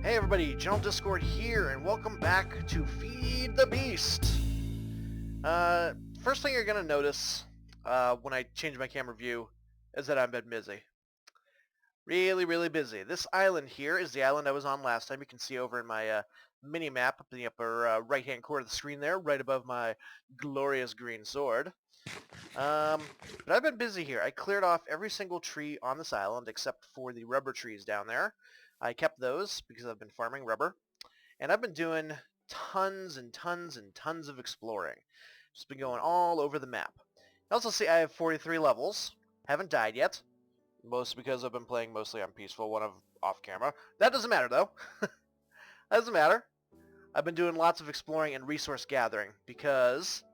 Hey everybody, General Discord here, and welcome back to Feed the Beast. First thing you're gonna notice when I change my camera view is that I've been busy. Really busy. This island here is the island I was on last time. You can see over in my mini map up in the upper right-hand corner of the screen there, right above my glorious green sword. But I've been busy here. I cleared off every single tree on this island except for the rubber trees down there. I kept those because I've been farming rubber. And I've been doing tons and tons and tons of exploring. Just been going all over the map. You also see I have 43 levels. Haven't died yet. Mostly because I've been playing mostly on peaceful when I'm off camera. That doesn't matter though. That doesn't matter. I've been doing lots of exploring and resource gathering because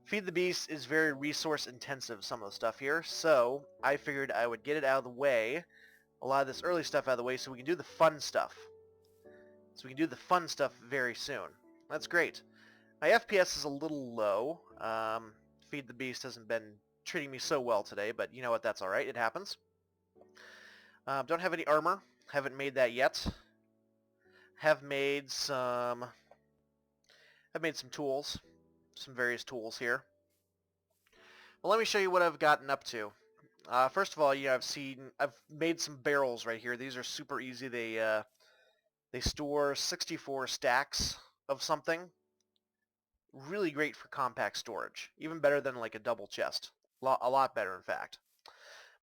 Feed the Beast is very resource intensive, some of the stuff here. So I figured I would get it out of the way, a lot of this early stuff out of the way, so we can do the fun stuff. So we can do the fun stuff very soon. That's great. My FPS is a little low. Feed the Beast hasn't been treating me so well today, but you know what, that's alright. It happens. Don't have any armor. Haven't made that yet. Have made some tools. Some various tools here. Well, let me show you what I've gotten up to. First of all, I've made some barrels right here. These are super easy. They store 64 stacks of something. Really great for compact storage. Even better than like a double chest. A lot better, in fact.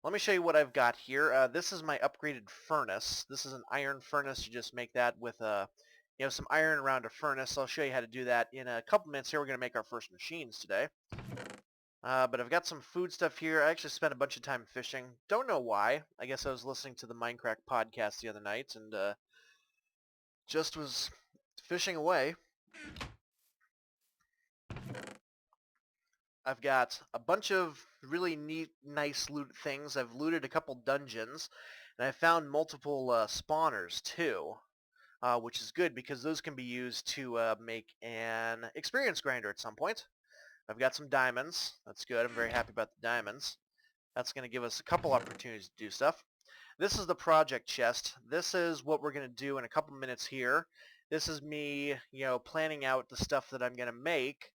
Let me show you what I've got here. This is my upgraded furnace. This is an iron furnace. You just make that with some iron around a furnace. I'll show you how to do that in a couple minutes here. We're going to make our first machines today. But I've got some food stuff here. I actually spent a bunch of time fishing. Don't know why. I guess I was listening to the Minecraft podcast the other night and just was fishing away. I've got a bunch of really neat, nice loot things. I've looted a couple dungeons, and I found multiple spawners too, which is good because those can be used to make an experience grinder at some point. I've got some diamonds. That's good. I'm very happy about the diamonds. That's going to give us a couple opportunities to do stuff. This is the project chest. This is what we're going to do in a couple minutes here. This is me, planning out the stuff that I'm going to make.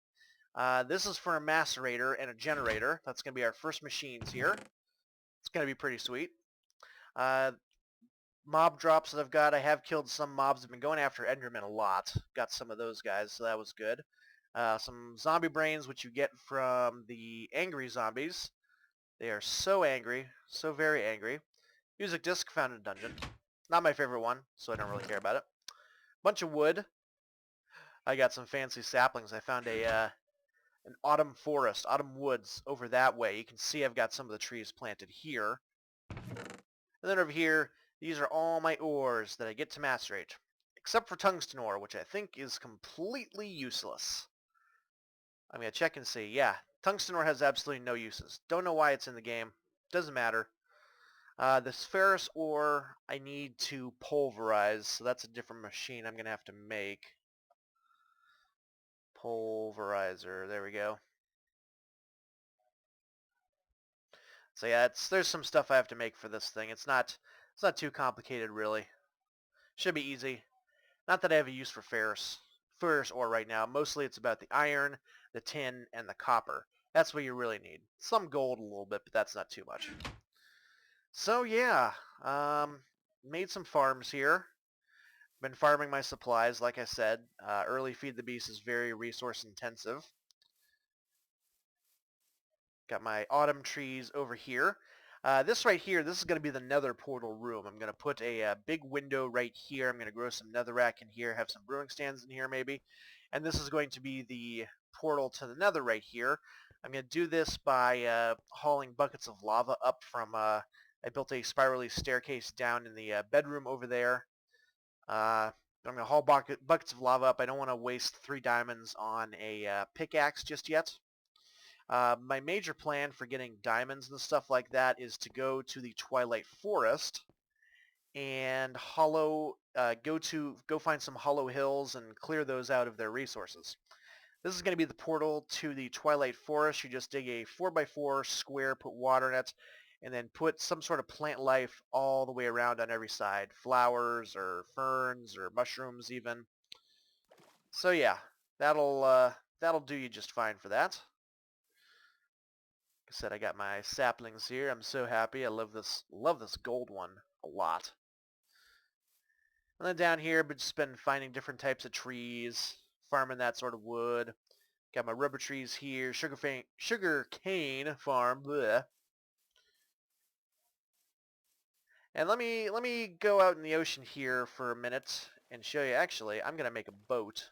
This is for a macerator and a generator. That's going to be our first machines here. It's going to be pretty sweet. Mob drops that I've got. I have killed some mobs. I've been going after Endermen a lot. Got some of those guys, so that was good. Some zombie brains, which you get from the angry zombies. They are so angry. So very angry. Music disc found in a dungeon. Not my favorite one, so I don't really care about it. Bunch of wood. I got some fancy saplings. I found an autumn forest, autumn woods over that way. You can see I've got some of the trees planted here. And then over here, these are all my ores that I get to macerate. Except for tungsten ore, which I think is completely useless. I'm going to check and see. Yeah, tungsten ore has absolutely no uses. Don't know why it's in the game. Doesn't matter. This ferrous ore I need to pulverize, so that's a different machine I'm going to have to make. Pulverizer, there we go. So yeah, there's some stuff I have to make for this thing. It's not too complicated really. Should be easy. Not that I have a use for ferrous ore right now. Mostly it's about the iron, the tin, and the copper. That's what you really need. Some gold a little bit, but that's not too much. So yeah, made some farms here. Been farming my supplies, like I said. Early Feed the Beast is very resource intensive. Got my autumn trees over here. This right here, this is going to be the nether portal room. I'm going to put a big window right here. I'm going to grow some netherrack in here, have some brewing stands in here maybe. And this is going to be the portal to the nether right here. I'm going to do this by hauling buckets of lava up from... I built a spirally staircase down in the bedroom over there. I'm going to haul buckets of lava up. I don't want to waste 3 diamonds on a pickaxe just yet. My major plan for getting diamonds and stuff like that is to go to the Twilight Forest and go find some hollow hills and clear those out of their resources. This is going to be the portal to the Twilight Forest. You just dig a 4x4 square, put water in it, and then put some sort of plant life all the way around on every side. Flowers or ferns or mushrooms even. So yeah, that'll do you just fine for that. Like I said, I got my saplings here. I'm so happy. I love this gold one a lot. And then down here, but just been finding different types of trees, farming that sort of wood. Got my rubber trees here, sugar cane farm, bleh. And let me go out in the ocean here for a minute and show you. Actually, I'm gonna make a boat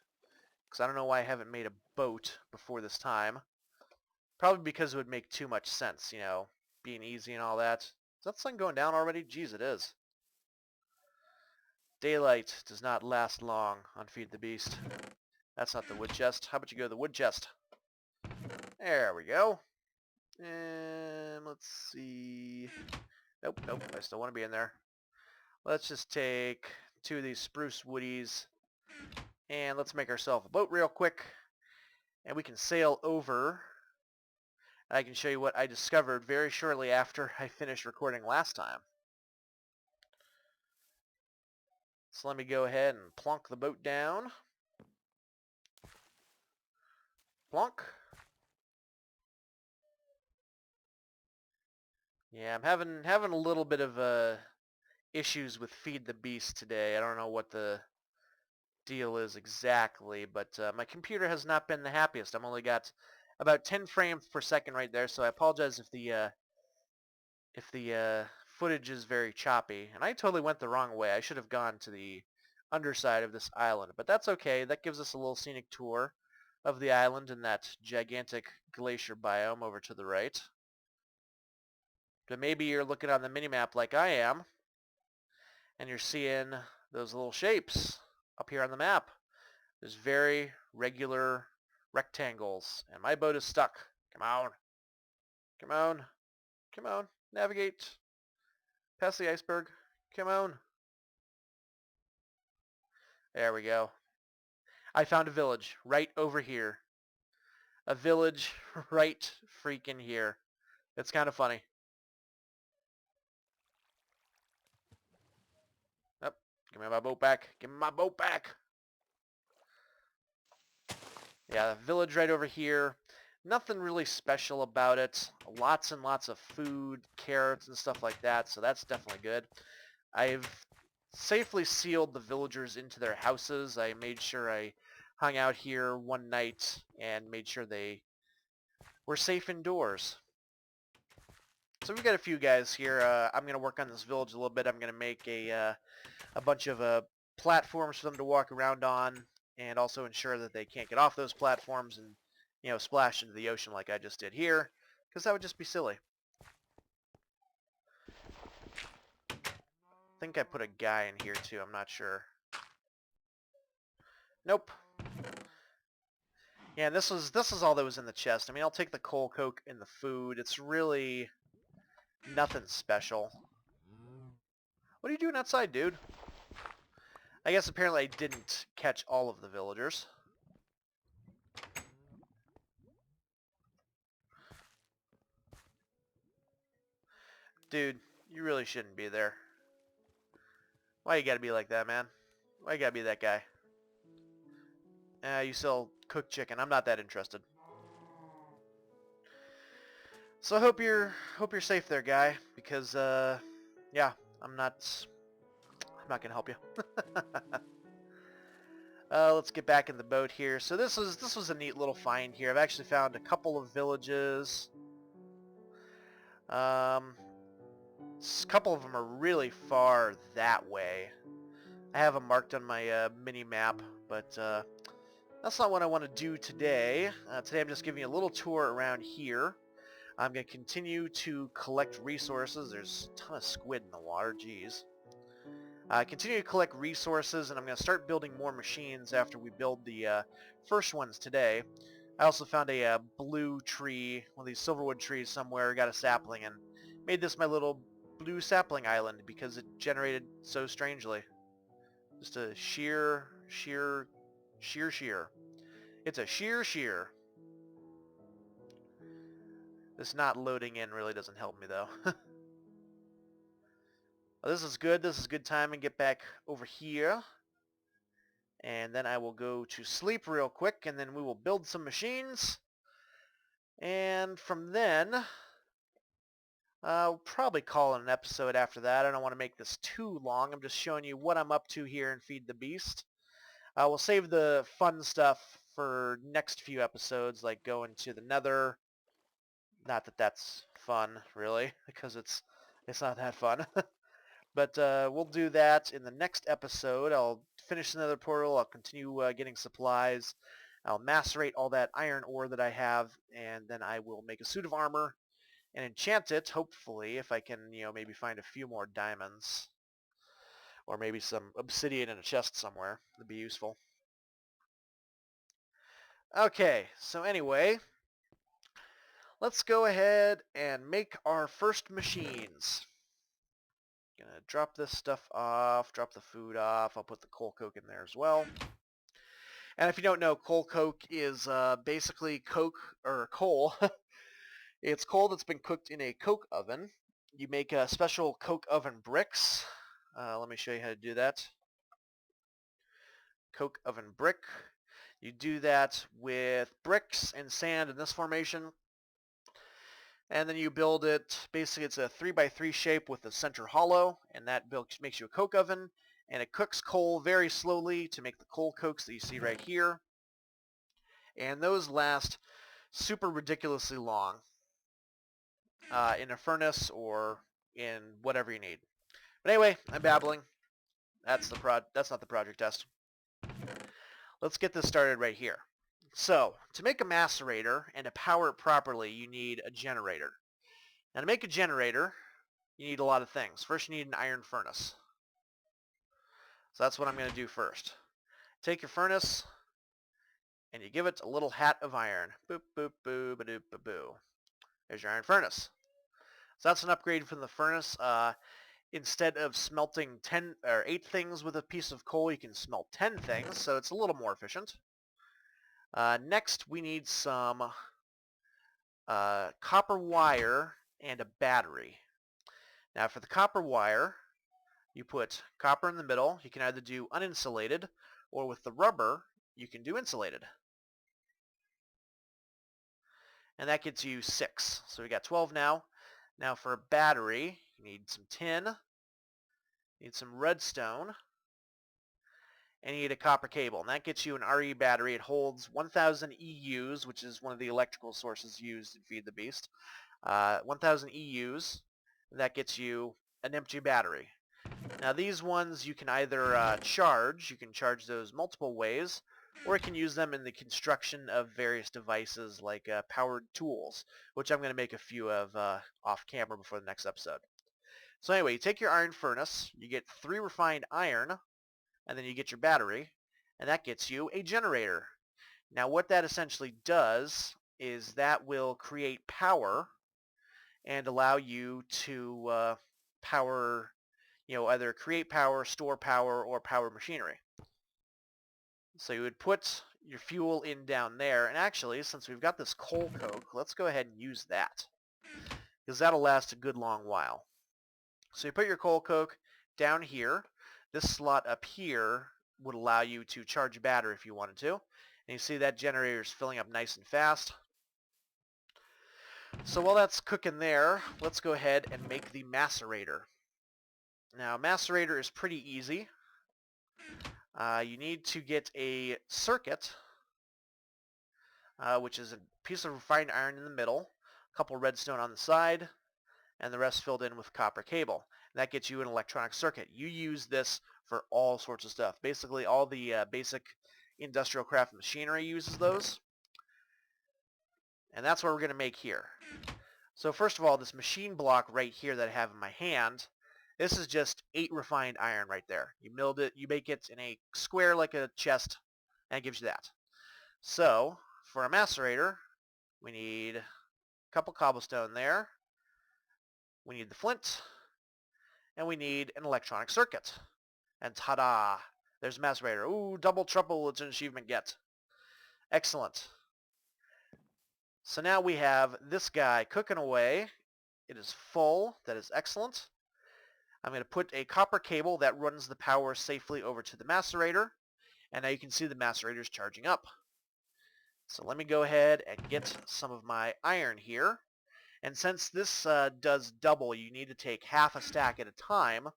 because I don't know why I haven't made a boat before this time. Probably because it would make too much sense, you know, being easy and all that. Is that sun going down already? Jeez, it is. Daylight does not last long on Feed the Beast. That's not the wood chest. How about you go to the wood chest? There we go. And let's see. Nope, nope. I still want to be in there. Let's just take 2 of these spruce woodies and let's make ourselves a boat real quick. And we can sail over. I can show you what I discovered very shortly after I finished recording last time. So let me go ahead and plonk the boat down. Plonk. Yeah, I'm having a little bit of issues with Feed the Beast today. I don't know what the deal is exactly, but my computer has not been the happiest. I've only got about 10 frames per second right there, so I apologize if the footage is very choppy. And I totally went the wrong way. I should have gone to the underside of this island, but that's okay. That gives us a little scenic tour of the island and that gigantic glacier biome over to the right. But maybe you're looking on the minimap like I am, and you're seeing those little shapes up here on the map. There's very regular rectangles, and my boat is stuck. Come on. Come on. Come on. Navigate. Past the iceberg. Come on. There we go. I found a village right over here. A village right freaking here. It's kind of funny. Oh, give me my boat back. Give me my boat back. Yeah, village right over here. Nothing really special about it. Lots and lots of food, carrots and stuff like that, so that's definitely good. I've safely sealed the villagers into their houses. I made sure I hung out here one night and made sure they were safe indoors. So we've got a few guys here. I'm going to work on this village a little bit. I'm going to make a bunch of platforms for them to walk around on, and also ensure that they can't get off those platforms and, you know, splash into the ocean like I just did here, because that would just be silly. I think I put a guy in here too. I'm not sure. Nope. Yeah, this is all that was in the chest. I mean, I'll take the coal coke and the food. It's really nothing special. What are you doing outside, dude? I guess apparently I didn't catch all of the villagers. Dude, you really shouldn't be there. Why you gotta be like that, man? Why you gotta be that guy? You sell cooked chicken. I'm not that interested. So I hope you're safe there, guy, because yeah, I'm not gonna help you. Let's get back in the boat here. So this was a neat little find here. I've actually found a couple of villages. A couple of them are really far that way. I have them marked on my mini map, but that's not what I want to do today. Today I'm just giving you a little tour around here. I'm going to continue to collect resources. There's a ton of squid in the water, geez. Continue to collect resources, and I'm going to start building more machines after we build the first ones today. I also found a blue tree, one of these silverwood trees somewhere, got a sapling, and made this my little blue sapling island because it generated so strangely. Just a sheer. It's a sheer. This not loading in really doesn't help me, though. Well, this is good. This is good time and get back over here. And then I will go to sleep real quick, and then we will build some machines. And from then, I'll probably call it an episode after that. I don't want to make this too long. I'm just showing you what I'm up to here in Feed the Beast. We'll save the fun stuff for next few episodes, like going to the Nether. Not that that's fun, really, because it's not that fun. But we'll do that in the next episode. I'll finish another portal. I'll continue getting supplies. I'll macerate all that iron ore that I have, and then I will make a suit of armor and enchant it, hopefully, if I can, maybe find a few more diamonds. Or maybe some obsidian in a chest somewhere. That'd be useful. Okay, so anyway, let's go ahead and make our first machines. Gonna drop this stuff off, drop the food off. I'll put the coal coke in there as well. And if you don't know, coal coke is basically coke or coal. It's coal that's been cooked in a coke oven. You make special coke oven bricks. Let me show you how to do that. Coke oven brick. You do that with bricks and sand in this formation. And then you build it, basically it's a 3x3 shape with the center hollow, and that makes you a coke oven, and it cooks coal very slowly to make the coal cokes that you see right here. And those last super ridiculously long in a furnace or in whatever you need. But anyway, I'm babbling. That's not the project test. Let's get this started right here. So, to make a macerator and to power it properly, you need a generator. Now to make a generator, you need a lot of things. First, you need an iron furnace. So that's what I'm going to do first. Take your furnace, and you give it a little hat of iron. Boop, boop, boo, ba-doop, ba-boo. There's your iron furnace. So that's an upgrade from the furnace. Instead of smelting 10 or 8 things with a piece of coal, you can smelt 10 things, so it's a little more efficient. Next, we need some copper wire and a battery. Now for the copper wire, you put copper in the middle. You can either do uninsulated, or with the rubber, you can do insulated. And that gets you 6. So we got 12 now. Now for a battery, you need some tin, you need some redstone, and you need a copper cable. And that gets you an RE battery. It holds 1,000 EUs, which is one of the electrical sources used in Feed the Beast. 1,000 EUs. And that gets you an empty battery. Now these ones you can either charge. You can charge those multiple ways, or you can use them in the construction of various devices like powered tools, which I'm going to make a few of off camera before the next episode. So anyway, you take your iron furnace, you get 3 refined iron, and then you get your battery, and that gets you a generator. Now what that essentially does is that will create power and allow you to power, either create power, store power, or power machinery. So you would put your fuel in down there, and actually, since we've got this coal coke, let's go ahead and use that, because that'll last a good long while. So you put your coal coke down here. This slot up here would allow you to charge a battery if you wanted to. And you see that generator is filling up nice and fast. So while that's cooking there, let's go ahead and make the macerator. Now, macerator is pretty easy. You need to get a circuit, which is a piece of refined iron in the middle, a couple redstone on the side, and the rest filled in with copper cable. And that gets you an electronic circuit. You use this for all sorts of stuff. Basically, all the basic industrial craft machinery uses those. And that's what we're going to make here. So first of all, this machine block right here that I have in my hand, this is just 8 refined iron right there. You milled it, you make it in a square like a chest, and it gives you that. So, for a macerator, we need a couple cobblestone there. We need the flint, and we need an electronic circuit. And ta-da! There's a macerator. Ooh, double trouble, it's an achievement get. Excellent. So now we have this guy cooking away. It is full. That is excellent. I'm going to put a copper cable that runs the power safely over to the macerator, and now you can see the macerator is charging up. So let me go ahead and get some of my iron here. And since this does double, you need to take half a stack at a time,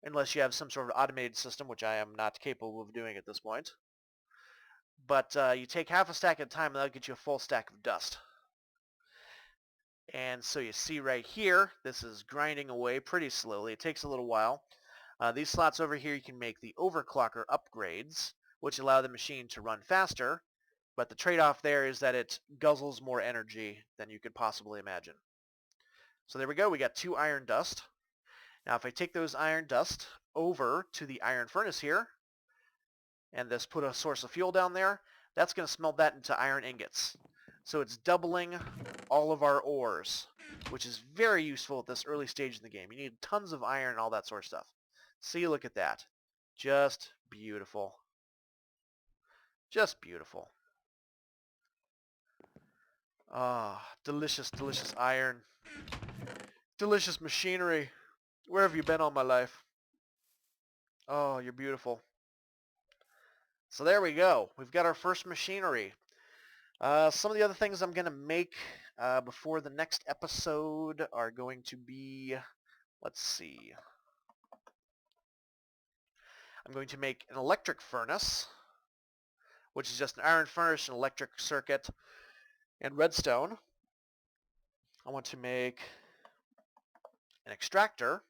unless you have some sort of automated system, which I am not capable of doing at this point. But you take half a stack at a time, and that'll get you a full stack of dust. And so you see right here, this is grinding away pretty slowly. It takes a little while. These slots over here, you can make the overclocker upgrades, which allow the machine to run faster. But the trade-off there is that it guzzles more energy than you could possibly imagine. So there we go. We got 2 iron dust. Now if I take those iron dust over to the iron furnace here, and this put a source of fuel down there, that's going to smelt that into iron ingots. So it's doubling all of our ores, which is very useful at this early stage in the game. You need tons of iron and all that sort of stuff. See, look at that. Just beautiful. Just beautiful. Ah, delicious, delicious iron. Delicious machinery. Where have you been all my life? Oh, you're beautiful. So there we go. We've got our first machinery. Some of the other things I'm going to make before the next episode are going to be, let's see. I'm going to make an electric furnace, which is just an iron furnace, an electric circuit, and redstone. I want to make an extractor,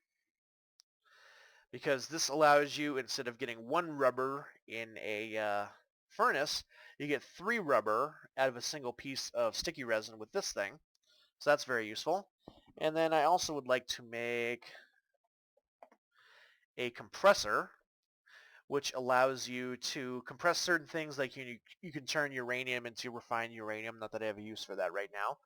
because this allows you, instead of getting 1 rubber in a furnace, you get 3 rubber out of a single piece of sticky resin with this thing. So that's very useful. And then I also would like to make a compressor, which allows you to compress certain things, like you can turn uranium into refined uranium. Not that I have a use for that right now.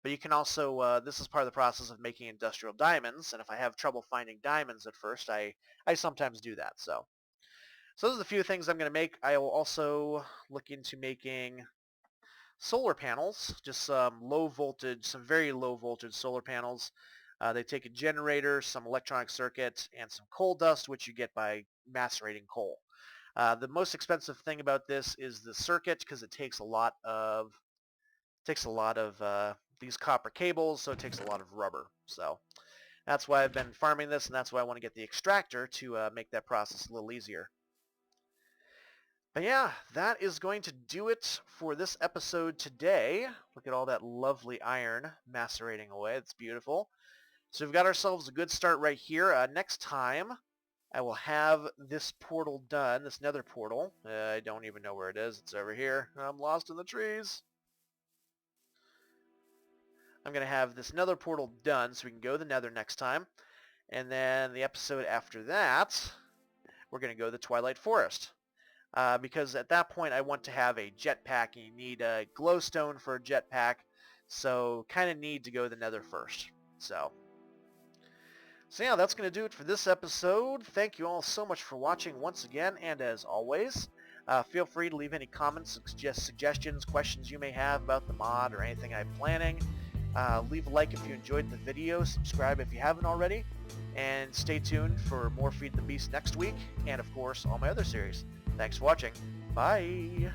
But you can also, this is part of the process of making industrial diamonds, and if I have trouble finding diamonds at first, I sometimes do that. So those are the few things I'm going to make. I will also look into making solar panels, just some some very low voltage solar panels. They take a generator, some electronic circuit, and some coal dust, which you get by macerating coal. The most expensive thing about this is the circuit, because it takes a lot of these copper cables, so it takes a lot of rubber. So that's why I've been farming this, and that's why I want to get the extractor to make that process a little easier. But yeah, that is going to do it for this episode today. Look at all that lovely iron macerating away. It's beautiful. So we've got ourselves a good start right here. Next time, I will have this portal done, this nether portal. I don't even know where it is. It's over here. I'm lost in the trees. I'm going to have this nether portal done so we can go to the nether next time. And then the episode after that, we're going to go to the Twilight Forest. Because at that point I want to have a jetpack, and you need a glowstone for a jetpack. So kind of need to go to the nether first. So yeah, that's going to do it for this episode. Thank you all so much for watching once again, and as always, feel free to leave any comments, suggestions, questions you may have about the mod or anything I'm planning. Leave a like if you enjoyed the video, subscribe if you haven't already, and stay tuned for more Feed the Beast next week, and of course all my other series. Thanks for watching. Bye!